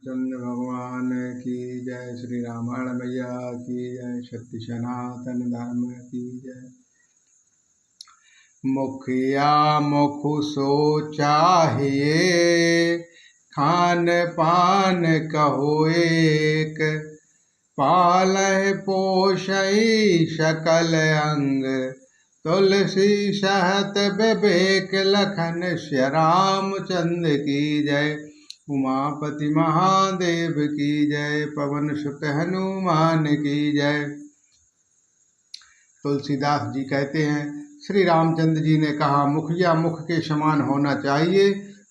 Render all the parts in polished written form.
रामचंद्र भगवान की जय। श्री रामायण मैया की जय। सत्य सनातन धर्म की जय। मुखिया मुख सो चाहिए, खान पान कहो एक। पालय पोषई सकल अंग, तुलसी सहत विवेक। लखन श्री रामचंद्र की जय। उमापति महादेव की जय। पवन सुत हनुमान की जय। तुलसीदास जी कहते हैं, श्री रामचंद्र जी ने कहा, मुखिया मुख के समान होना चाहिए,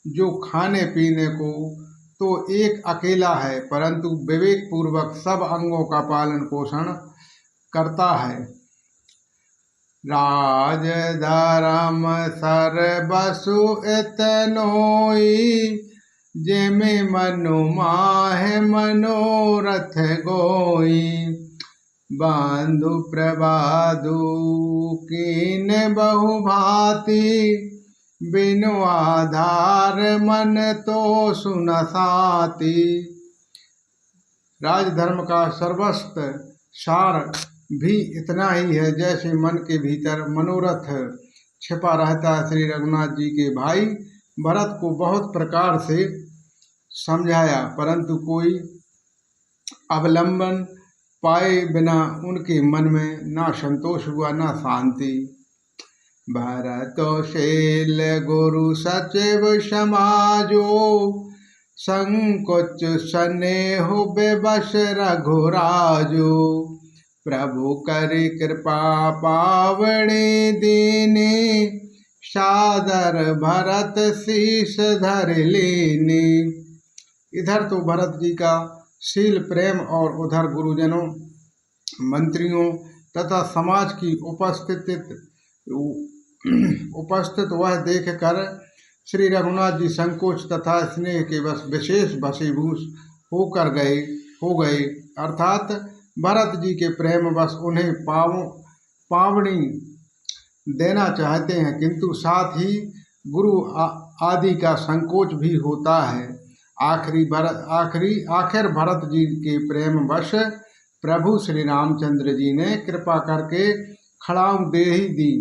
जो खाने पीने को तो एक अकेला है, परंतु विवेक पूर्वक सब अंगों का पालन पोषण करता है। राज धर्म सर्वसु इतनोई, जेमे मनु माहे मनोरथ गोई। बंधु प्रबादु कीन बहु भांति, बिनु आधार मन तो सुनसाती। राजधर्म का सर्वस्व सार भी इतना ही है, जैसे मन के भीतर मनोरथ छिपा रहता है। श्री रघुनाथ जी के भाई भरत को बहुत प्रकार से समझाया, परंतु कोई अवलंबन पाए बिना उनके मन में ना संतोष हुआ ना शांति। भरतोशील गुरु सचिव समाजो, संकोच स्नेह बेबस रघुराजो। प्रभु करि कृपा पावनी दीनी, सादर भरत शीस धर लीनी। इधर तो भरत जी का शील प्रेम और उधर गुरुजनों मंत्रियों तथा समाज की उपस्थित वह देखकर श्री रघुनाथ जी संकोच तथा स्नेह के बस विशेष वशीभूष हो गए। अर्थात भरत जी के प्रेम बस उन्हें पावनी देना चाहते हैं, किंतु साथ ही गुरु आदि का संकोच भी होता है। आखिर भरत जी के प्रेम वश प्रभु श्री रामचंद्र जी ने कृपा करके खड़ाऊ दे ही दी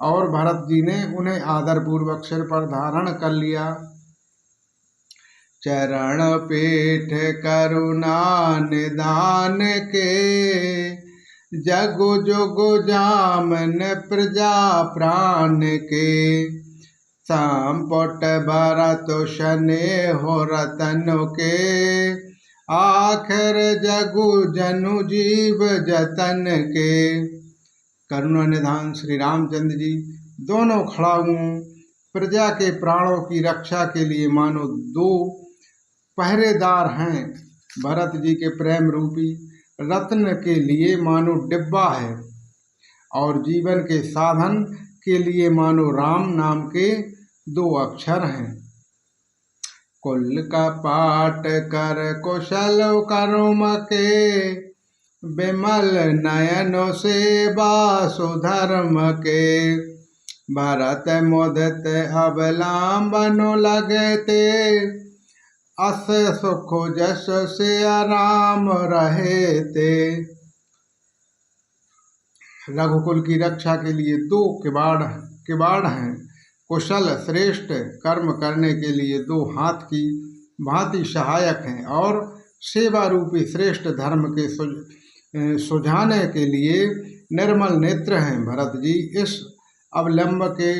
और भरत जी ने उन्हें आदर पूर्वक सिर पर धारण कर लिया। चरण पीठ करुणा निदान के, जगु जुगु जामन प्रजा प्राण के। संपुट भरत स्नेह रतन के, आखिर जगु जनु जीव जतन के। करुणा निधान श्री रामचंद्र जी दोनों खड़ाऊं प्रजा के प्राणों की रक्षा के लिए मानो दो पहरेदार हैं। भरत जी के प्रेम रूपी रत्न के लिए मानो डिब्बा है और जीवन के साधन के लिए मानो राम नाम के 2 अक्षर हैं। कुल का पाठ कर कुशल कर्म के, विमल नयन सेवा सुधर्म के। भरत मुदित अवलंबन लगते, अस सुख जस से आराम रहते। रघुकुल की रक्षा के लिए 2 किवाड़ हैं। कुशल श्रेष्ठ कर्म करने के लिए 2 हाथ की भांति सहायक हैं और सेवा रूपी श्रेष्ठ धर्म के सुझाने के लिए निर्मल नेत्र हैं। भरत जी इस अवलंब के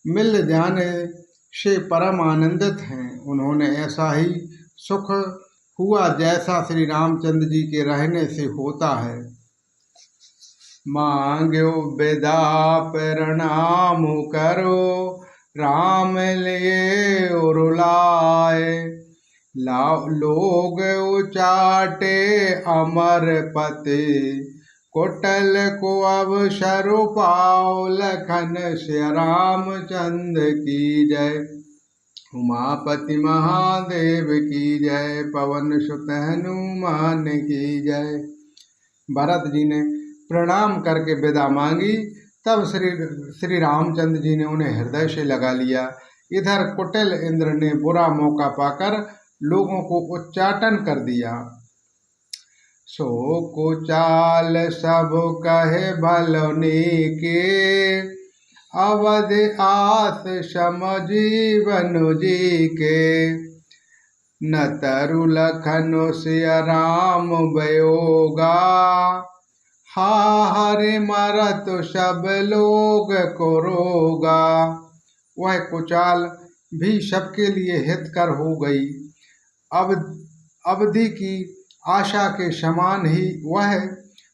मिल जाने से परम आनंदित हैं। उन्होंने ऐसा ही सुख हुआ जैसा श्री रामचंद्र जी के रहने से होता है। मांग्यो विदा प्रणाम करो, राम लिए उरुलाए। लोग उचाटे अमर पते, कुटल को अवसर पाओ। लखन श्री रामचंद्र की जय। उमापति महादेव की जय। पवन सुत हनुमान की जय। भरत जी ने प्रणाम करके विदा मांगी, तब श्री रामचंद्र जी ने उन्हें हृदय से लगा लिया। इधर कुटिल इंद्र ने बुरा मौका पाकर लोगों को उच्चाटन कर दिया। सो कुचाल सब कहे भलोनी के, अवध आस सम जीवन जी के। न तरु लखन सिया राम बयोगा, हा हरे मरत सब लोग को रोगा। वह कुचाल भी सबके लिए हितकर हो गई। अब अवधि की आशा के समान ही वह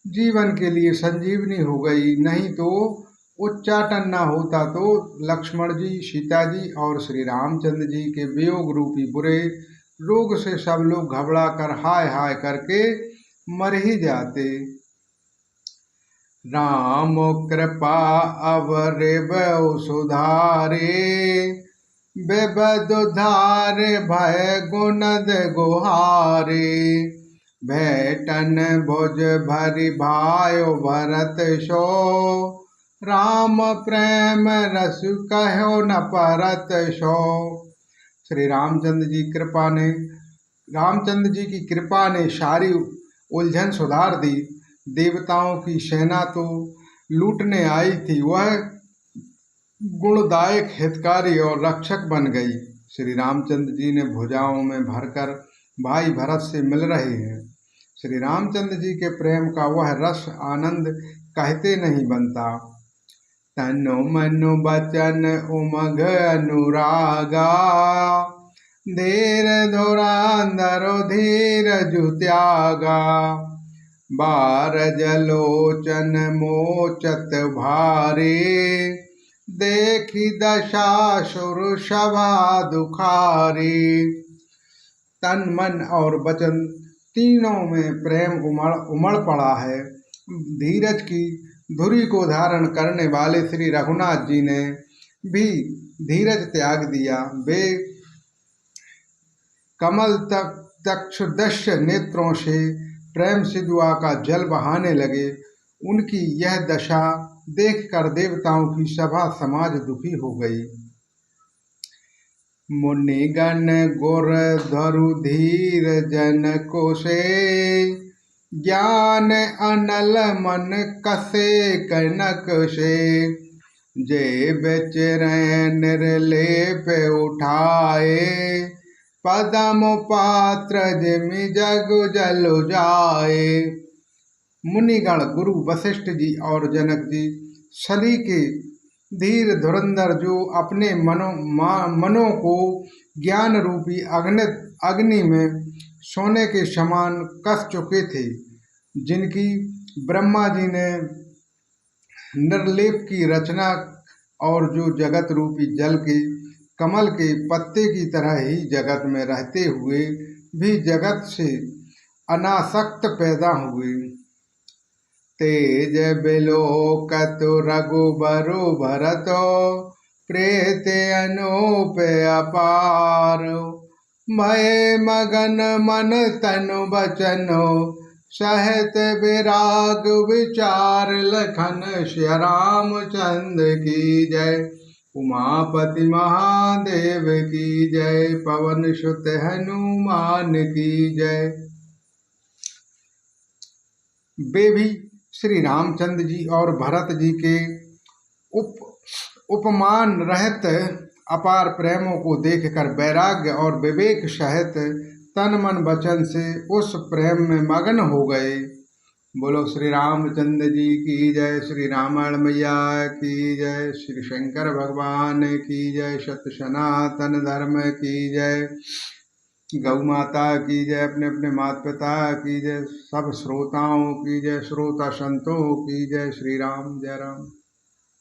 जीवन के लिए संजीवनी हो गई। नहीं तो उच्चाटन न होता तो लक्ष्मण जी, सीता जी और श्री रामचंद्र जी के वियोग रूपी बुरे रोग से सब लोग घबरा कर हाय हाय करके मर ही जाते। राम कृपा अवरिव सुधारे, बेबदुधार भय गुणद गुहारे। भेटन भुज भरि भायो भरत सो, राम प्रेम रस कहो न परत सो। श्री रामचंद्र जी की कृपा ने सारी उलझन सुधार दी। देवताओं की सेना तो लूटने आई थी, वह गुणदायक हितकारी और रक्षक बन गई। श्री रामचंद्र जी ने भुजाओं में भरकर भाई भरत से मिल रहे हैं। श्री रामचंद्र जी के प्रेम का वह रस आनंद कहते नहीं बनता। तनु मनु बचन उमग अनुरागा, धीर धुरांधरो धीर जुत्यागा। बार जलोचन मोचत भारे, देखी दशा सुर सभा दुखारी। तन मन और वचन तीनों में प्रेम उमड़ पड़ा है। धीरज की धुरी को धारण करने वाले श्री रघुनाथ जी ने भी धीरज त्याग दिया। वे कमल तक्षुदश्य नेत्रों से प्रेम सिधुआ का जल बहाने लगे। उनकी यह दशा देखकर देवताओं की सभा समाज दुखी हो गई। मुनिगण गुर धरु धीर जन को से, ज्ञान अनल मन कसे कनक से। जे बेचरे निर्लेप उठाए, पदम पात्र जिमि जग जल जाए। मुनिगण गुरु वशिष्ठ जी और जनक जी सली के धीर धुरंधर जो अपने मनों को ज्ञान रूपी अग्नि में सोने के समान कस चुके थे, जिनकी ब्रह्मा जी ने निर्लेप की रचना और जो जगत रूपी जल के कमल के पत्ते की तरह ही जगत में रहते हुए भी जगत से अनासक्त पैदा हुए। तेज बिलोकत रघुबरु भरतो, प्रेत अनूप अपार। भय मगन मन तनु बचनो, सहत विराग विचार। लखन श्री रामचंद्र की जय, उमापति महादेव की जय। पवन सुत हनुमान की जय। वे भी श्री रामचंद्र जी और भरत जी के उपमान रहत अपार प्रेमों को देखकर वैराग्य और विवेक सहित तन मन वचन से उस प्रेम में मग्न हो गए। बोलो श्री रामचंद्र जी की जय, श्री रामायण मैया की जय, श्री शंकर भगवान की जय, सत्य सनातन धर्म की जय, गौ माता की जय, अपने अपने माता पिता की जय, सब श्रोताओं की जय, श्रोता संतों की जय। श्री राम, जय राम।